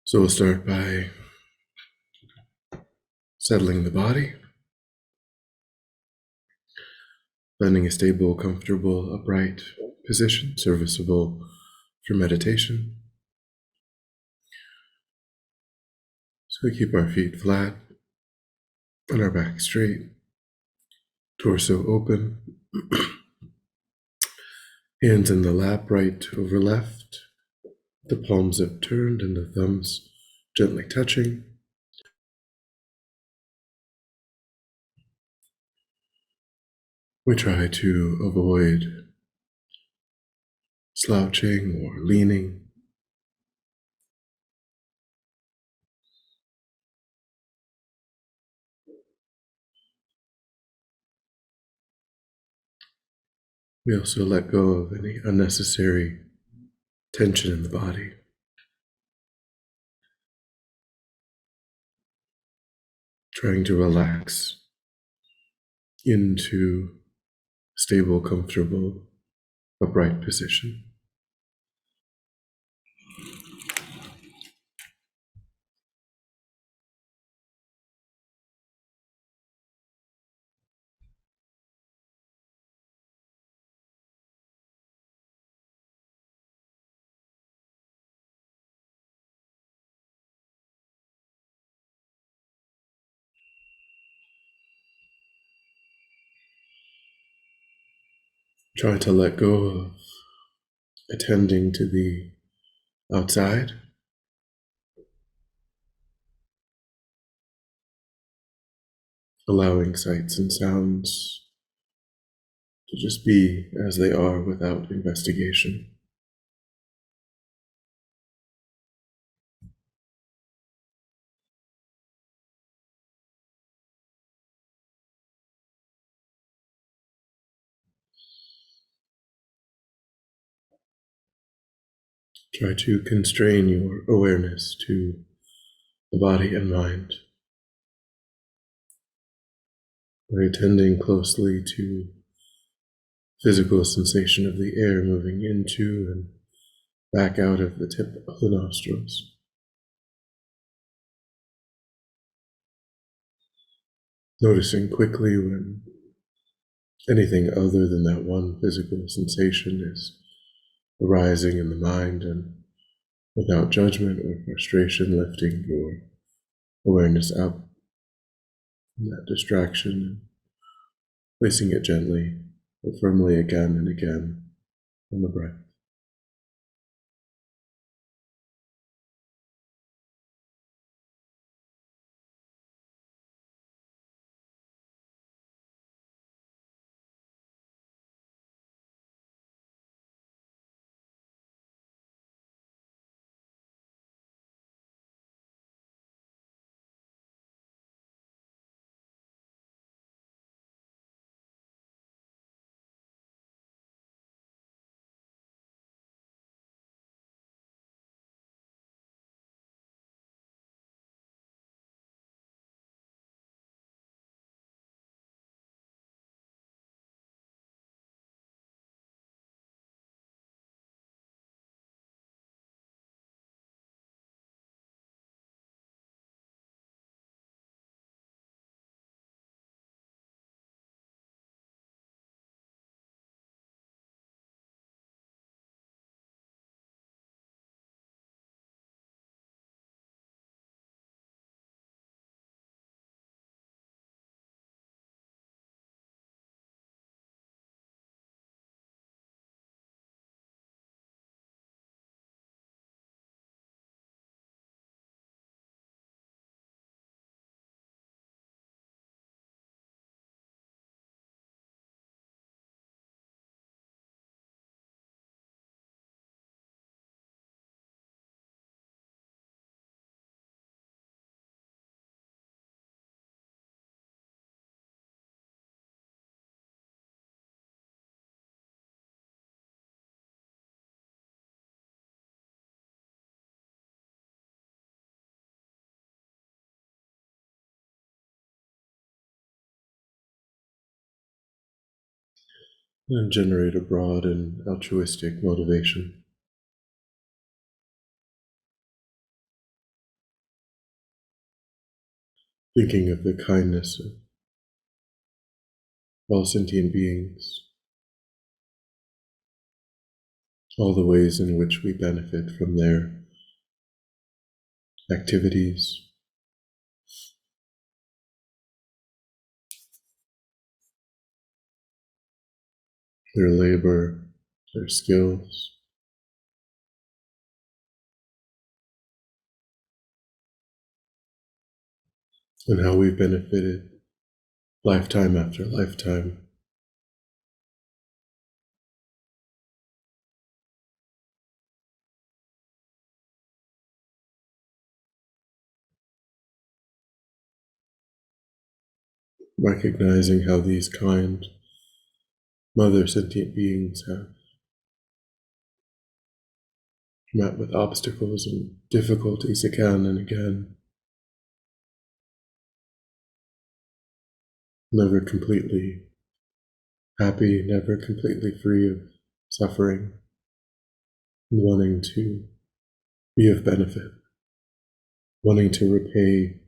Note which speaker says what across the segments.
Speaker 1: So we'll start by settling the body, finding a stable, comfortable, upright position, serviceable for meditation. So we keep our feet flat and our back straight, torso open, hands in the lap, right over left, the palms upturned and the thumbs gently touching. We try to avoid slouching or leaning. We also let go of any unnecessary tension in the body. Trying to relax into stable, comfortable, upright position. Try to let go of attending to the outside, allowing sights and sounds to just be as they are without investigation. Try to constrain your awareness to the body and mind by attending closely to physical sensation of the air moving into and back out of the tip of the nostrils. Noticing quickly when anything other than that one physical sensation is arising in the mind, and without judgment or frustration, lifting your awareness up from that distraction and placing it gently but firmly again and again on the breath. And generate a broad and altruistic motivation. thinking of the kindness of all sentient beings, all the ways in which we benefit from their activities, their labor, their skills, and how we've benefited lifetime after lifetime. Recognizing how these kind mother sentient beings have met with obstacles and difficulties again and again, never completely happy, never completely free of suffering, and wanting to be of benefit, wanting to repay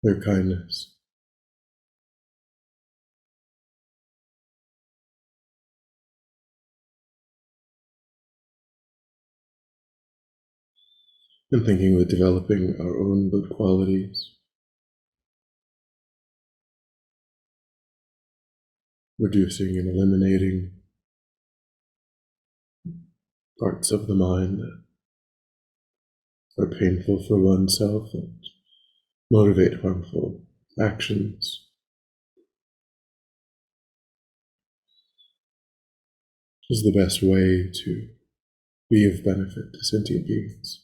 Speaker 1: their kindness. And thinking of developing our own good qualities, reducing and eliminating parts of the mind that are painful for oneself and motivate harmful actions, is the best way to be of benefit to sentient beings.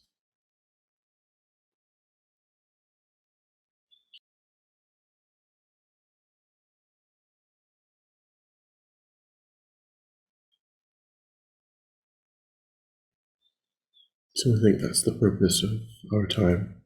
Speaker 1: So I think that's the purpose of our time.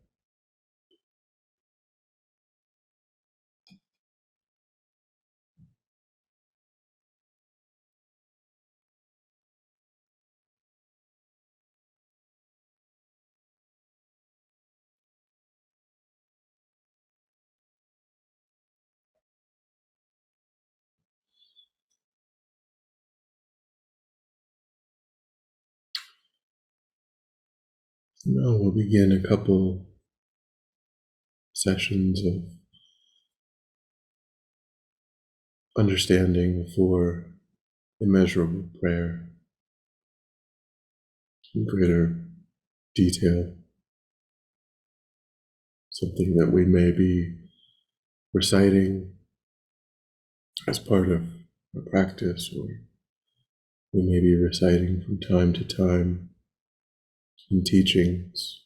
Speaker 1: Now we'll begin a couple sessions of understanding for immeasurable prayer in greater detail, something that we may be reciting as part of a practice, or we may be reciting from time to time in teachings,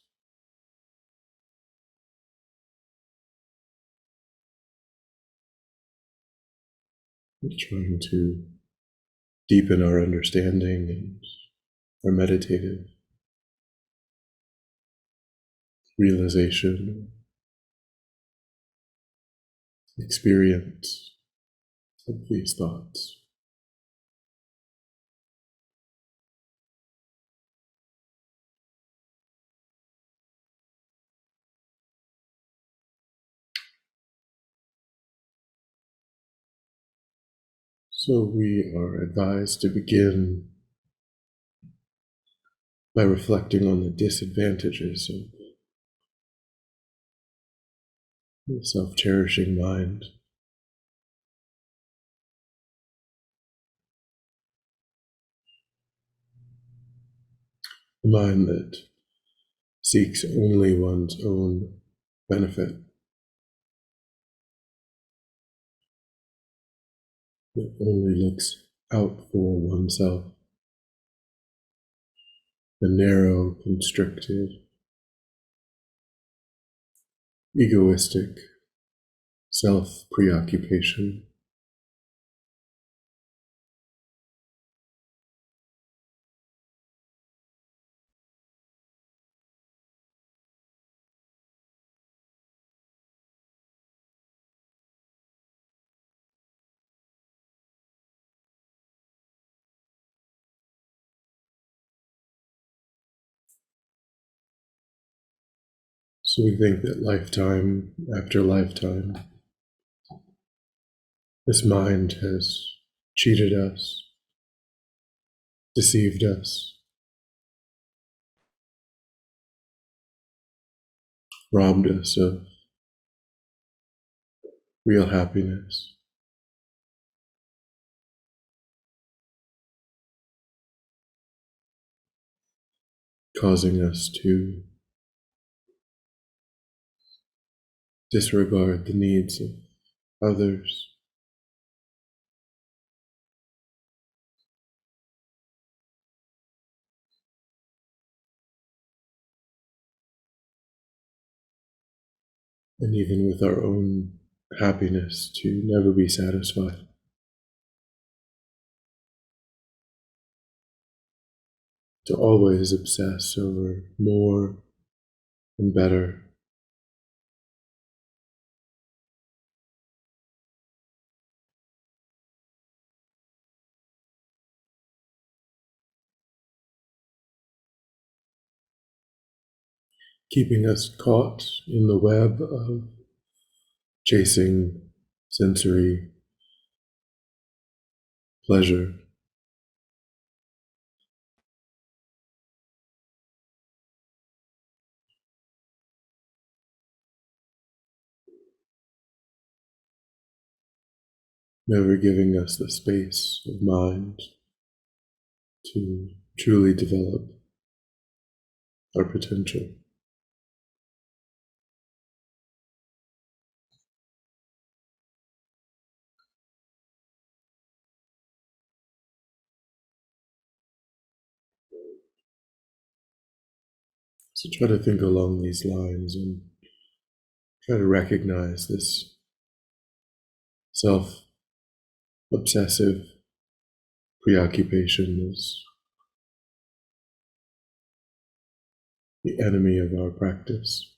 Speaker 1: trying to deepen our understanding and our meditative realization, experience of these thoughts. So we are advised to begin by reflecting on the disadvantages of the self-cherishing mind, the mind that seeks only one's own benefit, that only looks out for oneself, the narrow, constricted, egoistic self-preoccupation. So we think that lifetime after lifetime, this mind has cheated us, deceived us, robbed us of real happiness, causing us to disregard the needs of others, and even with our own happiness to never be satisfied, to always obsess over more and better, keeping us caught in the web of chasing sensory pleasure, never giving us the space of mind to truly develop our potential. So try to think along these lines and try to recognize this self obsessive preoccupation as the enemy of our practice.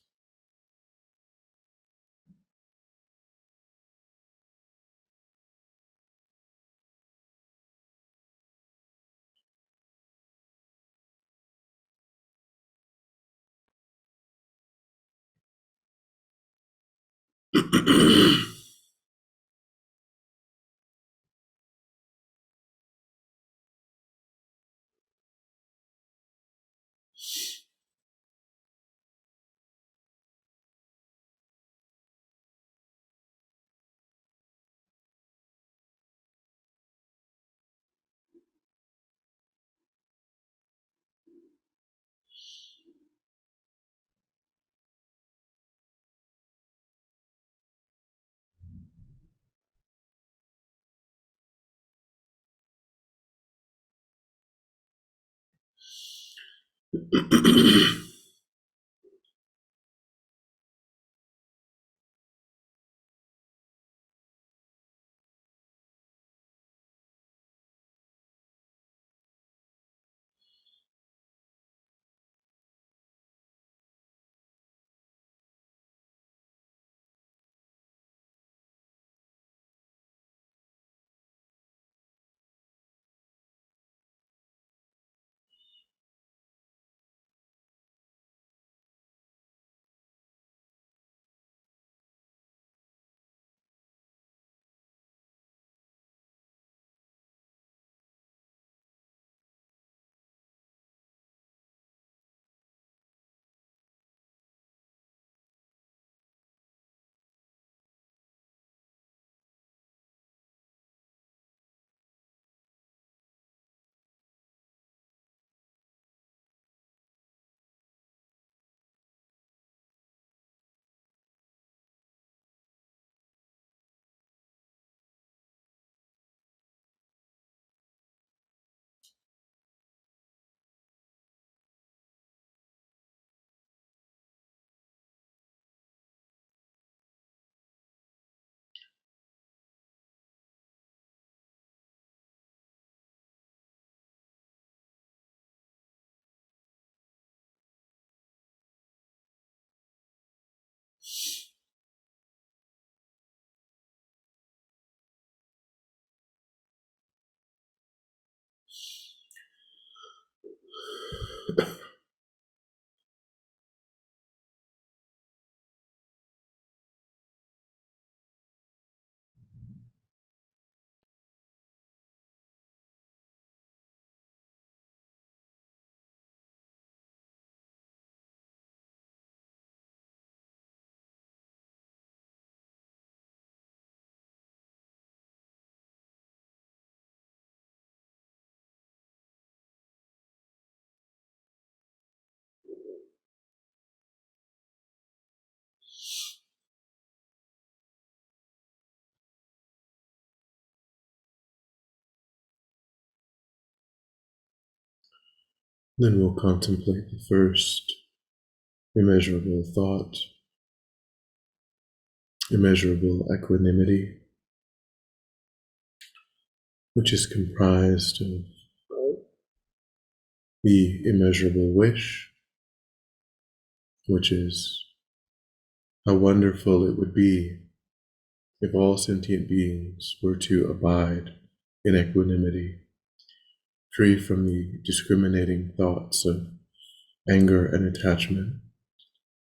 Speaker 1: Then we'll contemplate the first immeasurable thought, immeasurable equanimity, which is comprised of the immeasurable wish, which is how wonderful it would be if all sentient beings were to abide in equanimity, free from the discriminating thoughts of anger and attachment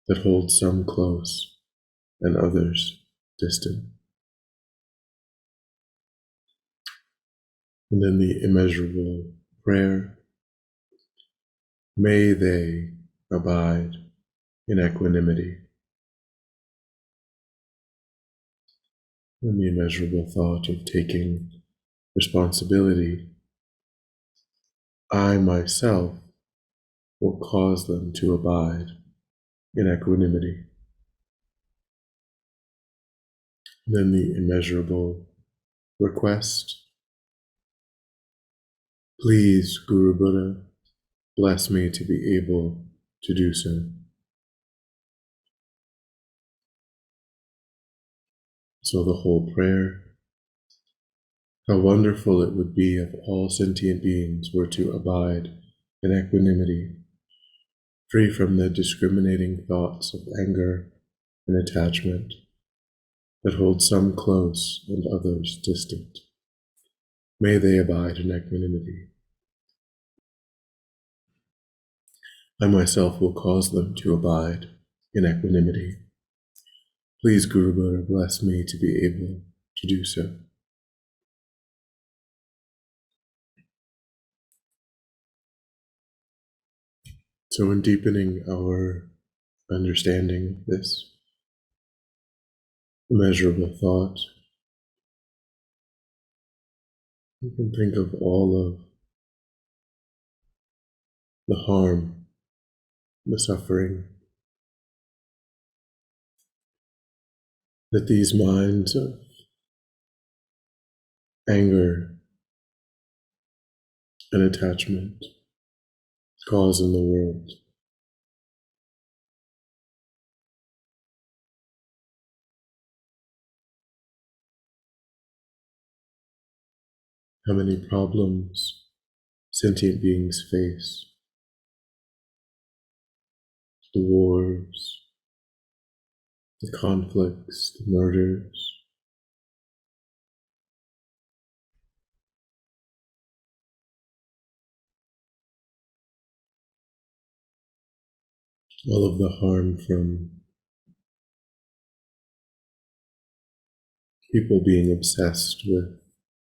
Speaker 1: that hold some close and others distant. And then the immeasurable prayer, may they abide in equanimity. And the immeasurable thought of taking responsibility, I myself will cause them to abide in equanimity. And then the immeasurable request, please, Guru Buddha, bless me to be able to do so. So the whole prayer, how wonderful it would be if all sentient beings were to abide in equanimity, free from the discriminating thoughts of anger and attachment that hold some close and others distant. May they abide in equanimity. I myself will cause them to abide in equanimity. Please, Guru Buddha, bless me to be able to do so. So in deepening our understanding of this immeasurable thought, you can think of all of the harm, the suffering that these minds of anger and attachment cause in the world. How many problems sentient beings face, the wars, the conflicts, the murders, all of the harm from people being obsessed with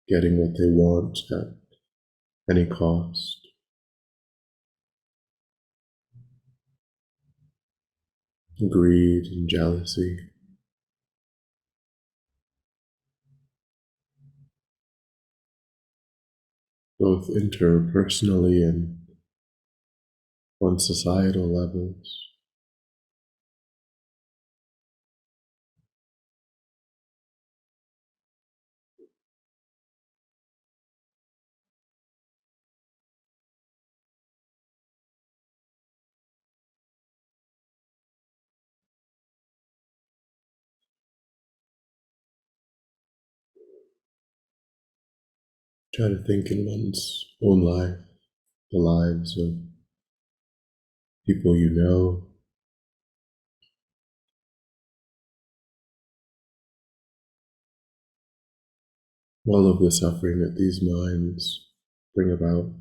Speaker 1: getting what they want at any cost. Greed and jealousy. Both interpersonally and on societal levels. Try to think in one's own life, the lives of people you know, all of the suffering that these minds bring about.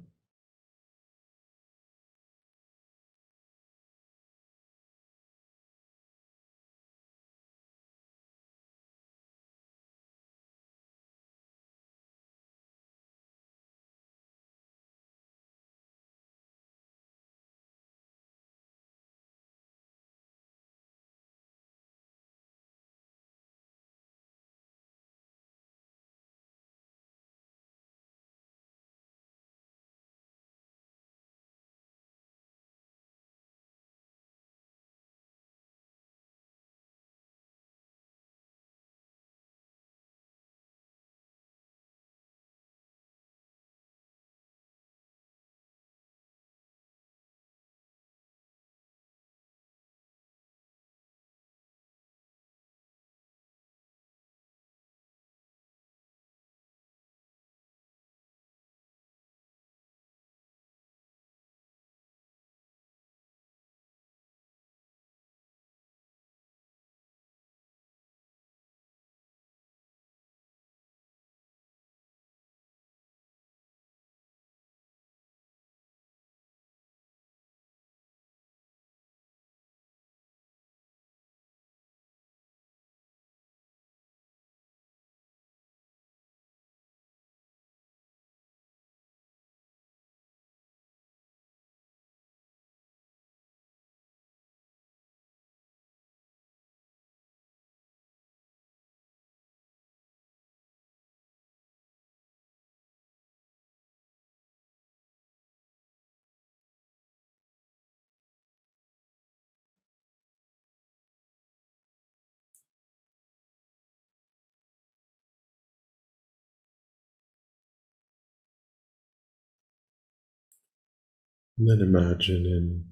Speaker 1: And then imagine in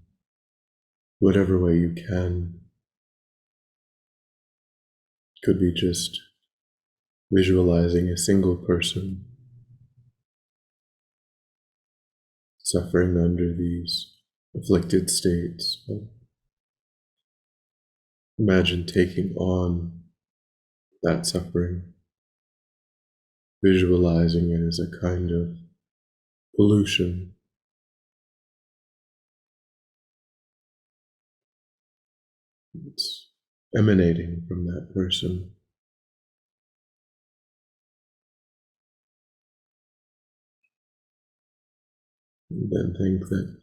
Speaker 1: whatever way you can, could be just visualizing a single person suffering under these afflicted states. But imagine taking on that suffering, visualizing it as a kind of pollution. It's emanating from that person. And then think that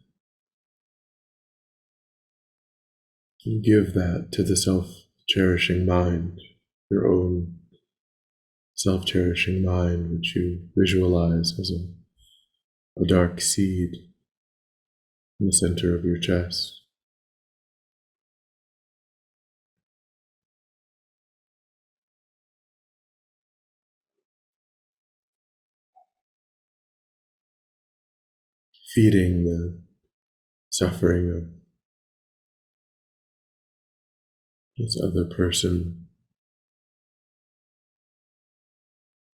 Speaker 1: you give that to the self-cherishing mind, your own self-cherishing mind, which you visualize as a dark seed in the center of your chest. Feeding the suffering of this other person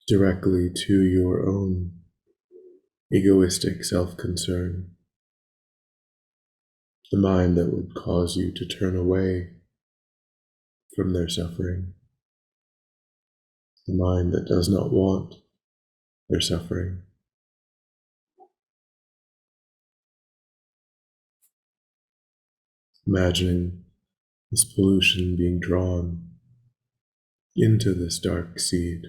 Speaker 1: directly to your own egoistic self-concern, the mind that would cause you to turn away from their suffering, the mind that does not want their suffering. Imagining this pollution being drawn into this dark seed,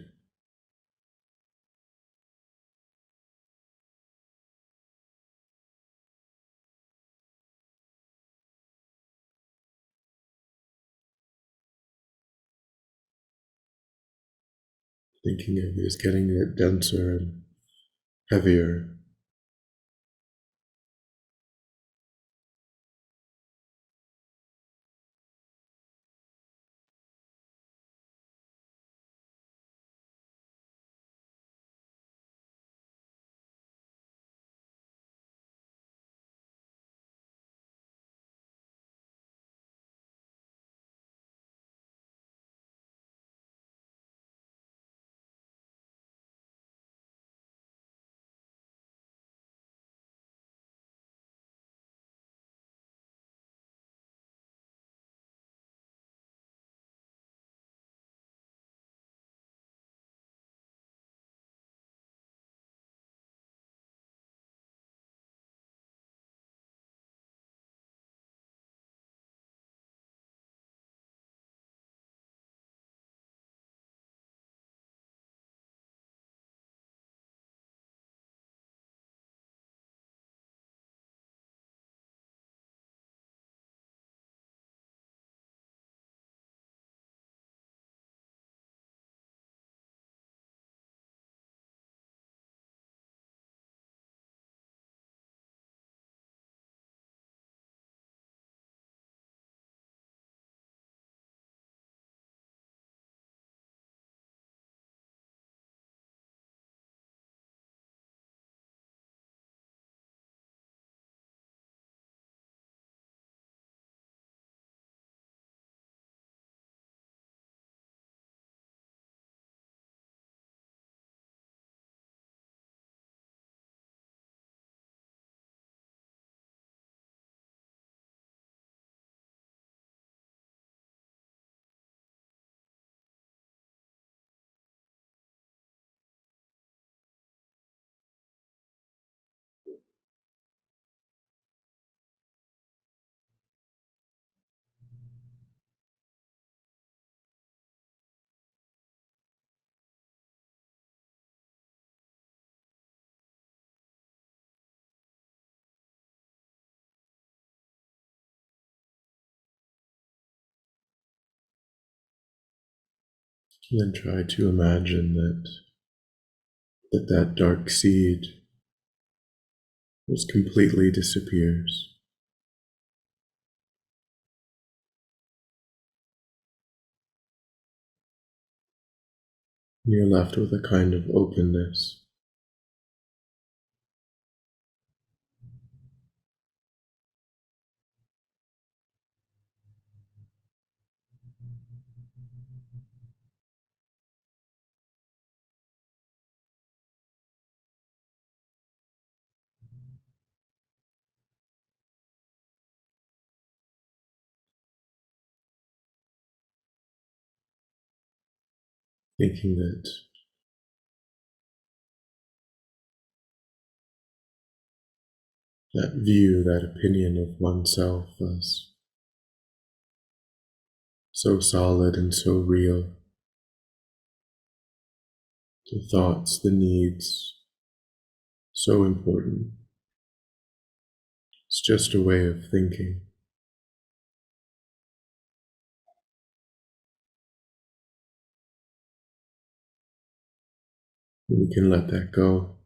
Speaker 1: thinking of it as getting it denser and heavier. And then try to imagine that dark seed just completely disappears. You're left with a kind of openness, thinking that that view, that opinion of oneself as so solid and so real, the thoughts, the needs, so important. It's just a way of thinking. We can let that go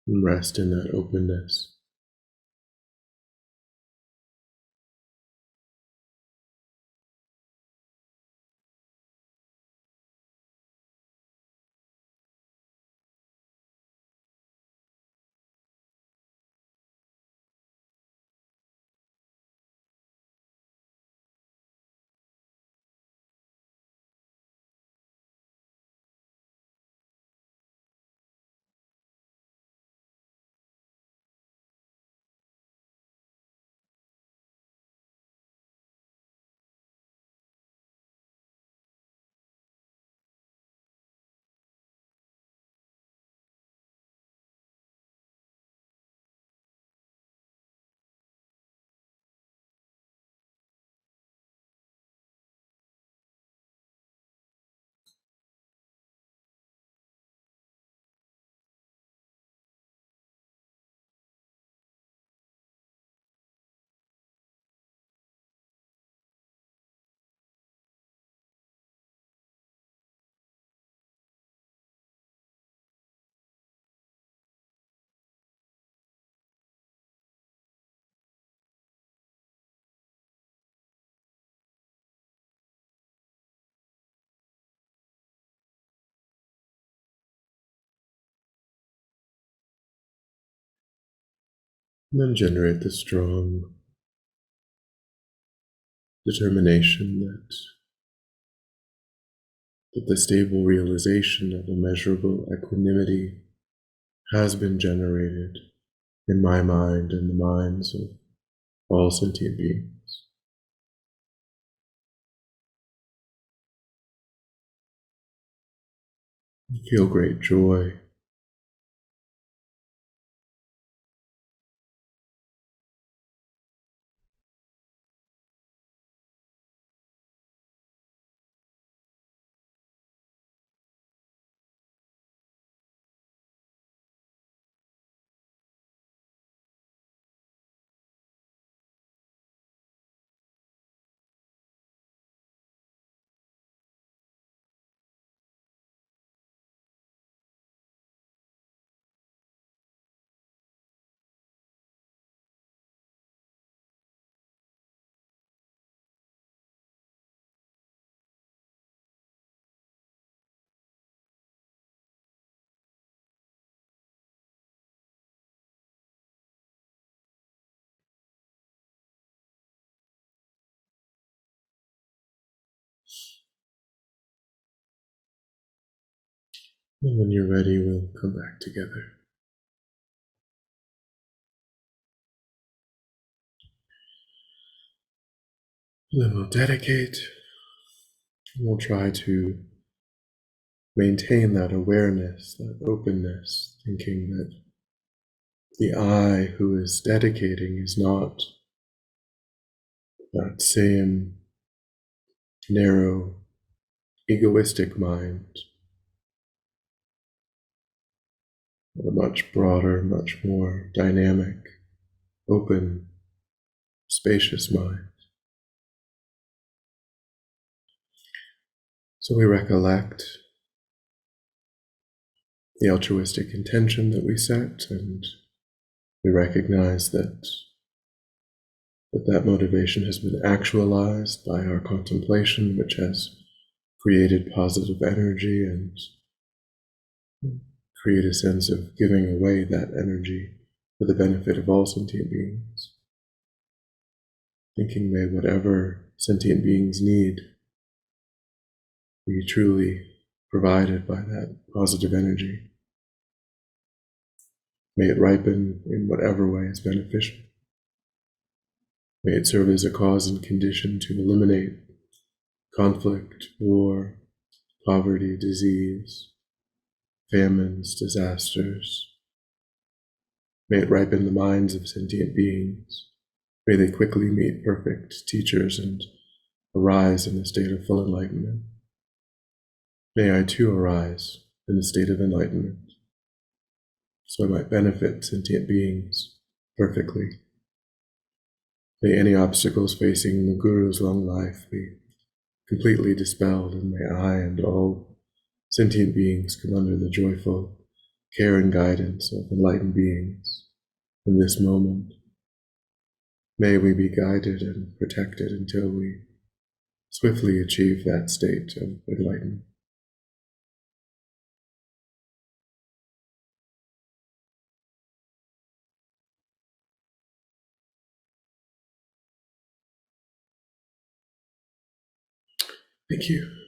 Speaker 1: and rest in that openness. And then generate the strong determination that the stable realization of immeasurable equanimity has been generated in my mind and the minds of all sentient beings. Feel great joy. And when you're ready, we'll come back together. And then we'll dedicate. We'll try to maintain that awareness, that openness, thinking that the I who is dedicating is not that same narrow, egoistic mind, but a much broader, much more dynamic, open, spacious mind. So we recollect the altruistic intention that we set, and we recognize that motivation has been actualized by our contemplation, which has created positive energy and create a sense of giving away that energy for the benefit of all sentient beings. Thinking, may whatever sentient beings need be truly provided by that positive energy. May it ripen in whatever way is beneficial. May it serve as a cause and condition to eliminate conflict, war, poverty, disease, famines, disasters. May it ripen the minds of sentient beings. May they quickly meet perfect teachers and arise in a state of full enlightenment. May I too arise in a state of enlightenment, so I might benefit sentient beings perfectly. May any obstacles facing the Guru's long life be completely dispelled, and may I and all sentient beings come under the joyful care and guidance of enlightened beings in this moment. May we be guided and protected until we swiftly achieve that state of enlightenment. Thank you.